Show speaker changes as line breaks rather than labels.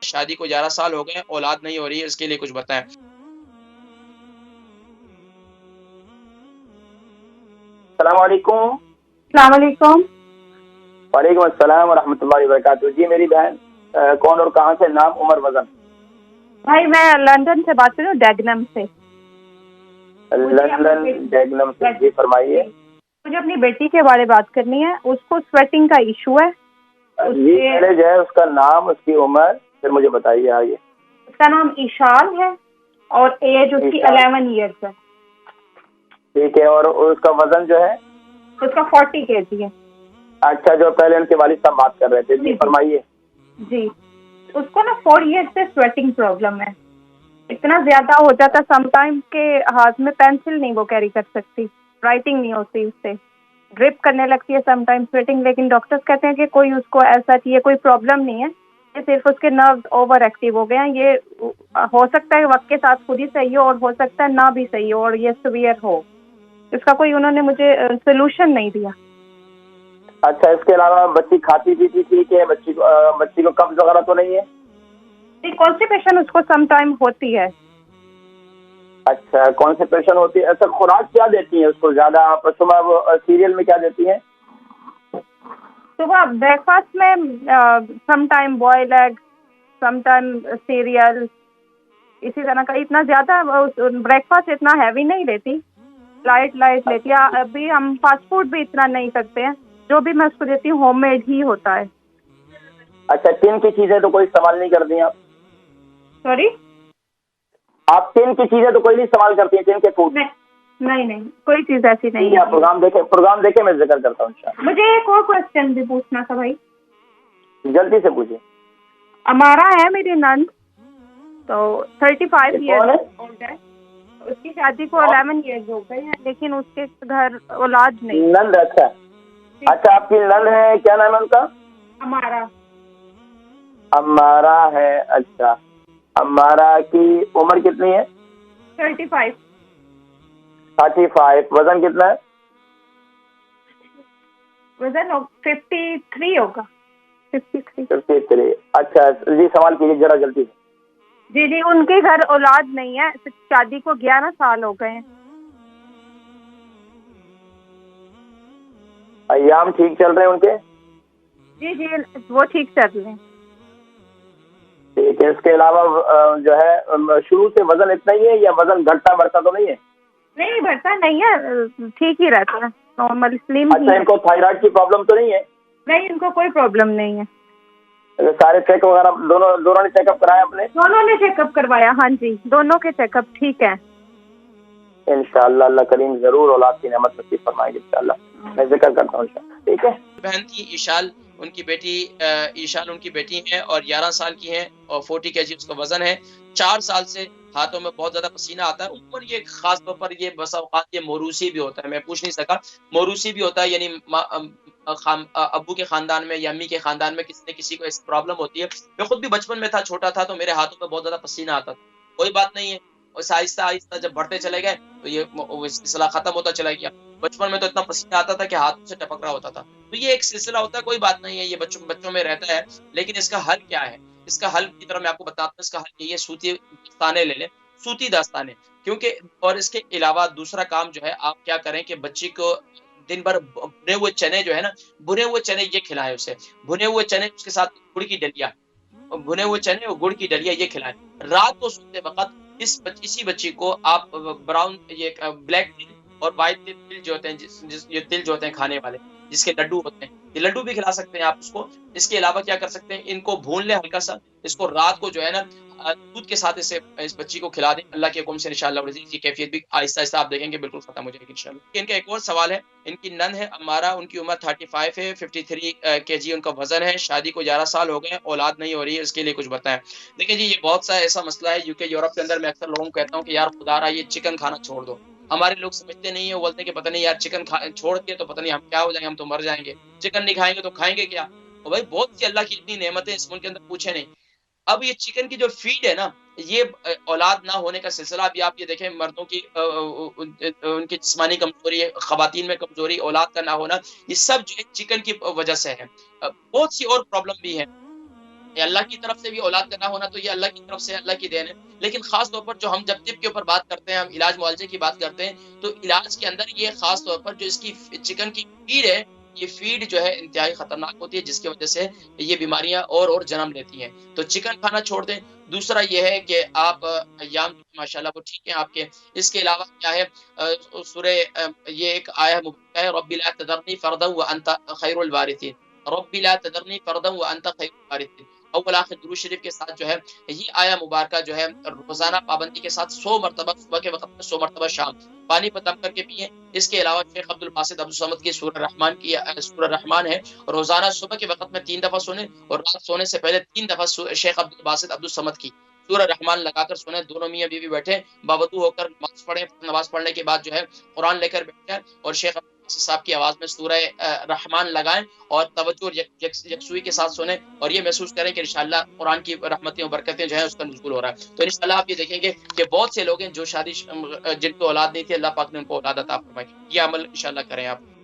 شادی کو 11 سال ہو گئے، اولاد نہیں ہو رہی ہے، اس کے لیے کچھ بتائیں۔
السلام علیکم۔
السلام علیکم۔
وعلیکم السلام ورحمۃ اللہ وبرکاتہ۔ جی میری بہن کون اور کہاں سے؟ نام عمر وزن۔
بھائی میں لندن سے بات کر رہی ہوں، ڈیگنم سے۔
لندن ڈیگنم سے، جی فرمائیے۔
مجھے اپنی بیٹی کے بارے بات کرنی ہے، اس کو سویٹنگ کا ایشو ہے۔
جی پہلے جو ہے اس کا نام، اس کی عمر، پھر مجھے بتائیے آگے۔
اس کا نام ایشال ہے اور ایج اس کی 11 ایئرس ہے۔
ٹھیک ہے، اور اس کا وزن جو ہے؟
اس کا 40 kg ہے۔
اچھا، جو پہلے ان کے والد صاحب بات کر رہے تھے، جی فرمائیے۔
جی اس کو نا 4 ایئر سے سویٹنگ پرابلم ہے، اتنا زیادہ ہو جاتا سم ٹائم کہ ہاتھ میں پینسل نہیں وہ کیری کر سکتی، رائٹنگ نہیں ہوتی، اس سے ڈرپ کرنے لگتی ہے سم ٹائم سویٹنگ، لیکن ڈاکٹرز کہتے ہیں کہ کوئی اس کو ایسا یہ کوئی پرابلم نہیں ہے، یہ صرف اس کے نروز اوور ایکٹیو ہو گئے ہیں، یہ ہو سکتا ہے وقت کے ساتھ خود ہی صحیح ہو اور ہو سکتا ہے نہ بھی صحیح ہو اور یہ سیویئر ہو، اس کا کوئی انہوں نے مجھے سولوشن نہیں دیا۔
اچھا، اس کے علاوہ بچی کھاتی پیتی ٹھیک ہے؟ بچی کو قبض وغیرہ تو نہیں ہے؟
کانسٹیپیشن اس کو سم ٹائم ہوتی ہے۔
اچھا، کانسٹیپیشن ہوتی ہے۔ اچھا، خوراک کیا دیتی ہیں اس کو زیادہ آپ؟ صبح سیریل میں کیا دیتی ہیں؟
صبح بریک فاسٹ میں some time boil egg, some time serial, اسی طرح کا۔ اتنا زیادہ بریک فاسٹ اتنا ہیوی نہیں لیتی، لائٹ لیتی ہے۔ ابھی ہم فاسٹ فوڈ بھی اتنا نہیں کرتے ہیں، جو بھی میں اس کو دیتی ہوں ہوم میڈ ہی ہوتا ہے۔
اچھا، ٹین کی چیزیں تو کوئی استعمال نہیں کرتی ہیں آپ؟
سوری؟
آپ ٹین کی چیزیں تو کوئی نہیں استعمال کرتی ہیں؟ ٹین کے فوڈ؟
نہیں، کوئی چیز ایسی نہیں ہے۔
پروگرام دیکھیں میں ذکر کرتا ہوں انشاءاللہ۔
مجھے ایک اور کوشچن بھی پوچھنا تھا بھائی۔
جلدی سے پوچھیں۔
ہمارا ہے میری نند، تو 35 ایئرس اولڈ ہے، اس کی شادی کو 11 ایئرز ہو گئے ہیں، لیکن اس کے گھر اولاد نہیں۔
نند؟ اچھا آپ کی نند ہے، کیا نام ہے ان کا؟ امارا ہے۔ اچھا، امارا کی عمر کتنی ہے؟
35۔
35۔ وزن کتنا ہے؟
وزن 53 ہوگا۔
53۔ اچھا جی، سوال کیجیے ذرا جلدی سے۔
جی ان کے گھر اولاد نہیں ہے، شادی کو 11 سال ہو گئے ہیں۔
ایام ٹھیک چل رہے ہیں ان کے؟
جی وہ ٹھیک چل رہے ہیں۔
ٹھیک ہے، اس کے علاوہ جو ہے شروع سے وزن اتنا ہی ہے یا وزن گھٹتا بڑھتا تو نہیں ہے؟
نہیں بڑھتا نہیں ہے، ٹھیک ہی رہتا ہے، نارمل سلیم۔
اچھا، ان کو تھائرائڈ کی پرابلم تو نہیں ہے؟
نہیں، ان کو کوئی پرابلم نہیں ہے۔
سارے چیک وغیرہ دونوں نے چیک اپ کرایا اپنے؟
دونوں نے چیک اپ کروایا، ہاں جی دونوں کے چیک اپ ٹھیک ہے۔
انشاءاللہ اللہ کریم ضرور اولاد کی نعمت نصیب فرمائے گی انشاءاللہ، میں ذکر کرتا ہوں انشاءاللہ۔ ٹھیک ہے۔
بہن تھی ایشال، ان کی بیٹی ایشال ان کی بیٹی ہے اور 11 سال کی ہے اور 40 kg اس کا وزن ہے۔ 4 سال سے ہاتھوں میں بہت زیادہ پسینہ آتا ہے، اوپر یہ خاص طور پر یہ بسا اوقات یہ موروثی بھی ہوتا ہے، میں پوچھ نہیں سکا، موروثی بھی ہوتا ہے، یعنی ابو کے خاندان میں یا امی کے خاندان میں کسی نہ کسی کو اس پرابلم ہوتی ہے۔ میں خود بھی بچپن میں تھا، چھوٹا تھا، تو میرے ہاتھوں میں بہت زیادہ پسینہ آتا تھا، کوئی بات نہیں ہے، اور آہستہ آہستہ جب بڑھتے چلے گئے تو یہ سلسلہ ختم ہوتا چلا گیا۔ بچپن میں تو اتنا پسینہ آتا تھا کہ ہاتھوں سے ٹپک رہا ہوتا تھا، تو یہ ایک سلسلہ ہوتا ہے، کوئی بات نہیں ہے، یہ بچوں میں رہتا ہے، لیکن اس کا حل کیا ہے؟ اس کا حل کی طرح میں آپ کو بتاتا ہوں، اس کا حل یہ ہے، سوتی داستانے لے لیں، سوتی داستانے، کیونکہ اور اس کے علاوہ دوسرا کام جو ہے آپ کیا کریں کہ بچی کو دن بھر بھنے ہوئے چنے جو ہے نا، بھنے ہوئے چنے یہ کھلائیں اسے، بھنے ہوئے چنے اس کے ساتھ گڑ کی ڈلیا، بھنے ہوئے چنے اور گڑ کی ڈلیا یہ کھلائیں۔ رات کو سوتے وقت اسی بچی کو آپ براؤن یہ بلیک تل اور وائٹ تل جو ہوتے ہیں، یہ تل جو ہوتے ہیں کھانے والے، جس کے لڈو ہوتے ہیں، یہ لڈو بھی کھلا سکتے ہیں آپ اس کو۔ اس کے علاوہ کیا کر سکتے ہیں، ان کو بھون لیں ہلکا سا، اس کو رات کو جو ہے نا دودھ کے ساتھ اس بچی کو کھلا دیں، اللہ کے حکم سے انشاءاللہ العزیز کی کیفیت بھی آہستہ آہستہ آپ دیکھیں گے بالکل ختم ہو جائے گی انشاءاللہ۔ ان کا ایک اور سوال ہے، ان کی نند ہے امارا، ان کی عمر 35 ہے، 53 kg ان کا وزن ہے، شادی کو 11 سال ہو گئے، اولاد نہیں ہو رہی ہے، اس کے لیے کچھ بتائیں۔ دیکھیں جی، یہ بہت سا ایسا مسئلہ ہے یوکے یورپ کے اندر، میں اکثر لوگوں کو کہتا ہوں کہ یار خدا رہا یہ چکن کھانا چھوڑ دو، ہمارے لوگ سمجھتے نہیں ہیں، وہ بولتے ہیں کہ پتہ نہیں یار چکن چھوڑ کے تو پتہ نہیں ہم کیا ہو جائیں گے، ہم تو مر جائیں گے، چکن نہیں کھائیں گے تو کھائیں گے کیا؟ اور بھائی بہت سی اللہ کی اتنی نعمتیں اس ملک کے اندر پوچھے نہیں۔ اب یہ چکن کی جو فیڈ ہے نا، یہ اولاد نہ ہونے کا سلسلہ بھی آپ یہ دیکھیں، مردوں کی ان کی جسمانی کمزوری ہے، خواتین میں کمزوری، اولاد کا نہ ہونا، یہ سب جو ہے چکن کی وجہ سے ہے۔ بہت سی اور پرابلم بھی ہیں، اللہ کی طرف سے بھی اولاد کا نہ ہونا تو یہ اللہ کی طرف سے اللہ کی دین ہے. لیکن خاص طور پر جو ہم جب طب کے اوپر بات کرتے ہیں, ہم علاج معالجے کی بات کرتے ہیں, تو علاج کے اندر یہ خاص طور پر جو اس کی چکن کی فیڈ ہے, یہ فیڈ جو ہے انتہائی خطرناک ہوتی ہے, جس کی وجہ سے یہ بیماریاں اور جنم لیتی ہیں. تو چکن کھانا چھوڑ دیں. دوسرا یہ ہے کہ آپ ایام ماشاءاللہ وہ ٹھیک ہیں آپ کے. اس کے علاوہ کیا ہے, سورہ یہ ایک آیہ مبارکہ ہے, رب لا تذرنی فردا وانت خیر الوارثین. رب لا تذرنی فردا وانت خیر الوارثین. اول آخر درود شریف کے ساتھ جو ہے یہ آیہ مبارکہ جو ہے روزانہ پابندی کے ساتھ 100 مرتبہ صبح کے وقت میں 100 مرتبہ شام پانی پر دم کر کے پیئیں. اس کے علاوہ شیخ عبد الباسط عبد الصمد کی سورہ رحمان ہے, روزانہ صبح کے وقت میں 3 دفعہ سنیں اور رات سونے سے پہلے 3 دفعہ شیخ عبد الباسط عبد الصمد کی سورہ رحمان لگا کر سنیں. دونوں میاں بیوی بیٹھے باوضو ہو کر نماز پڑھیں, نماز پڑھنے کے بعد جو ہے قرآن لے کر بیٹھیں اور شیخ عبد الباسط صاحب کی آواز میں سورہ رحمان لگائیں اور توجہ اور یکسوئی کے ساتھ سنیں, اور یہ محسوس کریں کہ انشاءاللہ قرآن کی رحمتیں اور برکتیں جو ہیں اس کا نزول ہو رہا ہے. تو انشاءاللہ آپ یہ دیکھیں گے کہ بہت سے لوگ ہیں جو شادی جن کو اولاد نہیں تھی, اللہ پاک نے ان کو اولاد عطا فرمائی. یہ عمل انشاءاللہ کریں آپ.